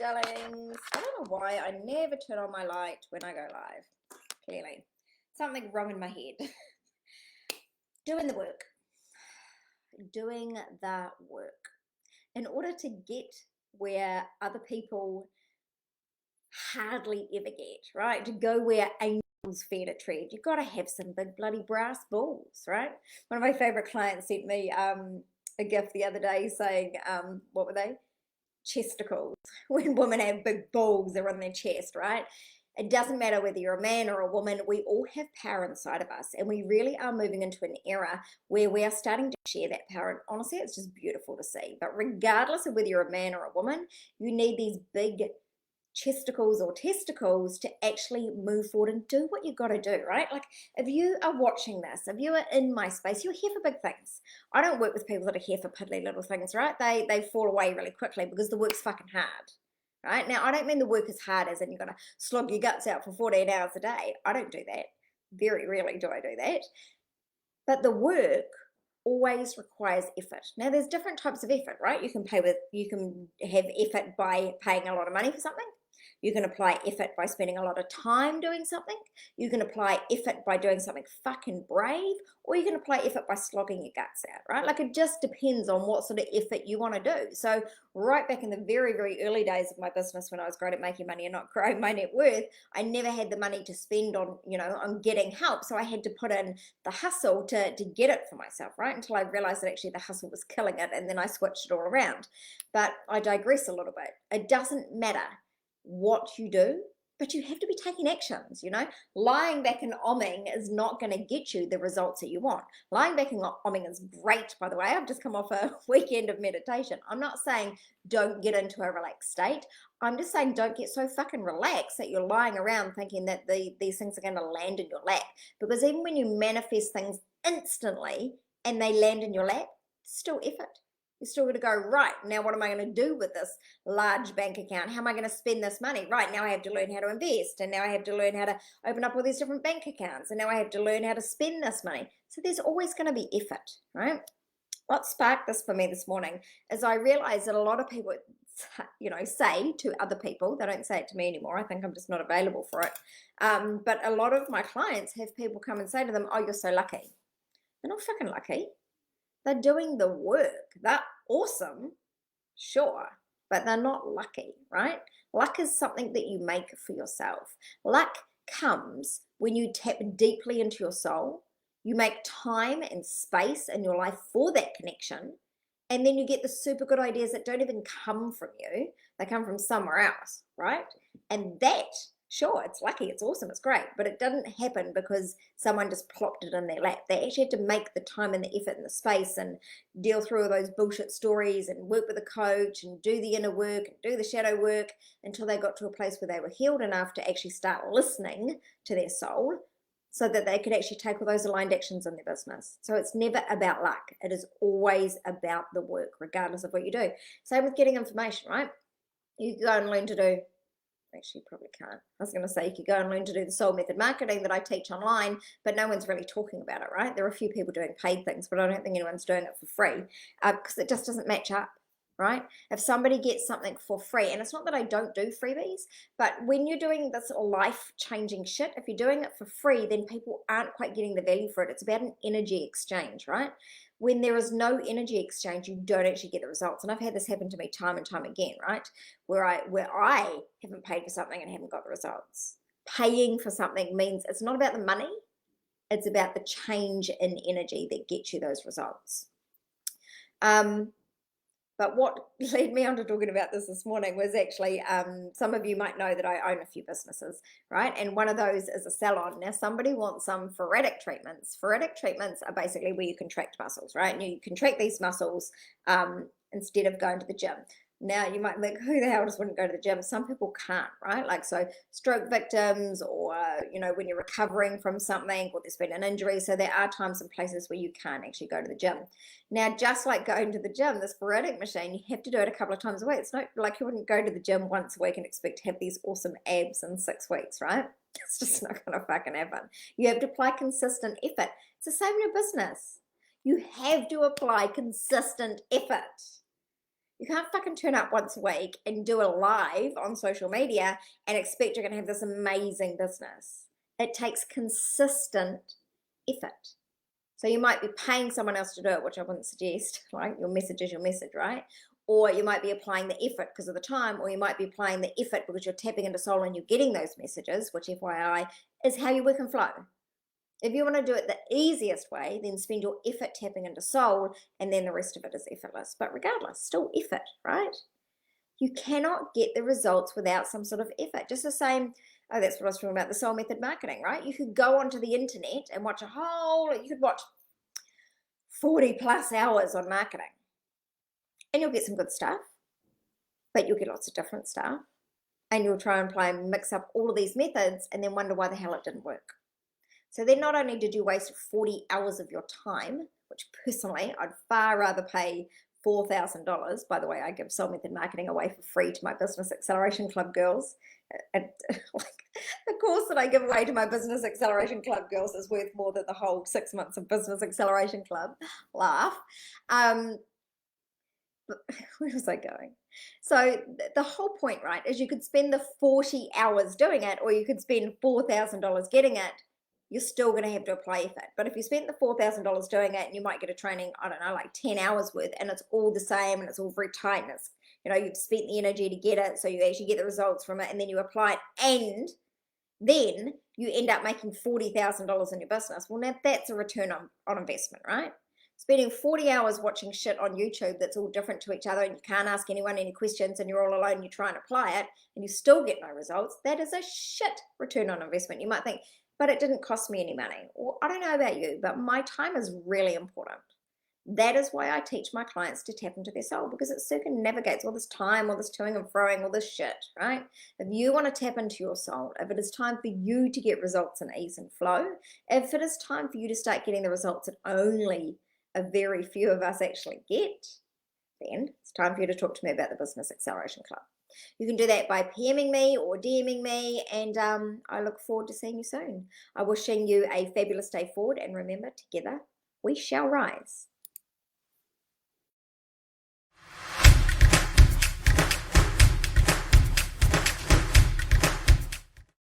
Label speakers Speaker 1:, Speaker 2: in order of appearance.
Speaker 1: darlings. I don't know why I never turn on my light when I go live. Clearly. Something wrong in my head. Doing the work. Doing the work. In order to get where other people hardly ever get, right? To go where angels fear to tread, you've got to have some big bloody brass balls, right? One of my favorite clients sent me a gift the other day saying, what were they? Chesticles. When women have big balls around their chest, right? It doesn't matter whether you're a man or a woman, we all have power inside of us, and we really are moving into an era where we are starting to share that power, and honestly it's just beautiful to see. But regardless of whether you're a man or a woman, you need these big chesticles or testicles to actually move forward and do what you've got to do, right? Like if you are watching this, if you are in my space, you're here for big things. I don't work with people that are here for piddly little things, right? They fall away really quickly because the work's fucking hard, right? Now, I don't mean the work is hard as in you've got to slog your guts out for 14 hours a day. I don't do that. Very rarely do I do that. But the work always requires effort. Now, there's different types of effort, right? You can have effort by paying a lot of money for something. You can apply effort by spending a lot of time doing something. You can apply effort by doing something fucking brave, or you can apply effort by slogging your guts out, right? Like it just depends on what sort of effort you want to do. So right back in the very, very early days of my business, when I was great at making money and not growing my net worth, I never had the money to spend on, on getting help. So I had to put in the hustle to get it for myself, right? Until I realized that actually the hustle was killing it, and then I switched it all around. But I digress a little bit. It doesn't matter what you do, but you have to be taking actions. Lying back and omming is not going to get you the results that you want. Lying back and omming is great, by the way. I've just come off a weekend of meditation. I'm not saying don't get into a relaxed state. I'm just saying don't get so fucking relaxed that you're lying around thinking that these things are going to land in your lap. Because even when you manifest things instantly and they land in your lap, it's still effort. You're still going to go, right, now what am I going to do with this large bank account? How am I going to spend this money? Right, now I have to learn how to invest, and now I have to learn how to open up all these different bank accounts, and now I have to learn how to spend this money. So there's always going to be effort, right? What sparked this for me this morning is I realized that a lot of people, say to other people, they don't say it to me anymore. I think I'm just not available for it. But a lot of my clients have people come and say to them, oh, you're so lucky. They're not fucking lucky. They're doing the work. They're awesome, sure, but they're not lucky, right? Luck is something that you make for yourself. Luck comes when you tap deeply into your soul, you make time and space in your life for that connection, and then you get the super good ideas that don't even come from you. They come from somewhere else, right? And that, sure, it's lucky, it's awesome, it's great, but it doesn't happen because someone just plopped it in their lap. They actually had to make the time and the effort and the space and deal through all those bullshit stories and work with a coach and do the inner work and do the shadow work until they got to a place where they were healed enough to actually start listening to their soul so that they could actually take all those aligned actions in their business. So it's never about luck. It is always about the work, regardless of what you do. Same with getting information, right? You go and learn to do, actually you probably can't. I was going to say you could go and learn to do the soul method marketing that I teach online, but no one's really talking about it, right? There are a few people doing paid things, but I don't think anyone's doing it for free because it just doesn't match up, right? If somebody gets something for free, and it's not that I don't do freebies, but when you're doing this life-changing shit, if you're doing it for free, then people aren't quite getting the value for it. It's about an energy exchange, right? When there is no energy exchange, you don't actually get the results. And I've had this happen to me time and time again, right? Where I haven't paid for something and haven't got the results. Paying for something means it's not about the money, it's about the change in energy that gets you those results. But what led me on to talking about this morning was actually, some of you might know that I own a few businesses, right? And one of those is a salon. Now, somebody wants some phoretic treatments. Phoretic treatments are basically where you contract muscles, right? And you contract these muscles instead of going to the gym. Now, you might think, who the hell just wouldn't go to the gym? Some people can't, right? Like, so stroke victims or, when you're recovering from something or there's been an injury. So there are times and places where you can't actually go to the gym. Now, just like going to the gym, this phoretic machine, you have to do it a couple of times a week. It's not like you wouldn't go to the gym once a week and expect to have these awesome abs in 6 weeks, right? It's just not going to fucking happen. You have to apply consistent effort. It's the same in your business. You have to apply consistent effort. You can't fucking turn up once a week and do a live on social media and expect you're going to have this amazing business. It takes consistent effort. So you might be paying someone else to do it, which I wouldn't suggest, right? Your message is your message, right? Or you might be applying the effort because of the time, or you might be applying the effort because you're tapping into soul and you're getting those messages, which FYI is how you work and flow. If you want to do it the easiest way, then spend your effort tapping into soul, and then the rest of it is effortless. But regardless, still effort, right? You cannot get the results without some sort of effort. Just the same, oh, that's what I was talking about, the soul method marketing, right? You could go onto the internet and watch you could watch 40 plus hours on marketing. And you'll get some good stuff, but you'll get lots of different stuff. And you'll try and mix up all of these methods and then wonder why the hell it didn't work. So then not only did you waste 40 hours of your time, which personally I'd far rather pay $4,000. By the way, I give Soul Method Marketing away for free to my Business Acceleration Club girls. And like the course that I give away to my Business Acceleration Club girls is worth more than the whole 6 months of Business Acceleration Club. Laugh. But where was I going? So the whole point, right, is you could spend the 40 hours doing it, or you could spend $4,000 getting it. You're still going to have to apply effort. But if you spent the $4,000 doing it and you might get a training, I don't know, like 10 hours worth, and it's all the same and it's all very tight, and it's, you've spent the energy to get it, so you actually get the results from it, and then you apply it, and then you end up making $40,000 in your business. Well, now that's a return on investment, right? Spending 40 hours watching shit on YouTube that's all different to each other and you can't ask anyone any questions and you're all alone and you try and apply it and you still get no results, that is a shit return on investment. You might think, but it didn't cost me any money. Well, I don't know about you, but my time is really important. That is why I teach my clients to tap into their soul, because it circumnavigates all this time, all this toing and froing, all this shit, right? If you want to tap into your soul, if it is time for you to get results in ease and flow, if it is time for you to start getting the results that only a very few of us actually get, then it's time for you to talk to me about the Business Acceleration Club. You can do that by PMing me or DMing me, and I look forward to seeing you soon. I'm wishing you a fabulous day forward, and remember, together we shall rise.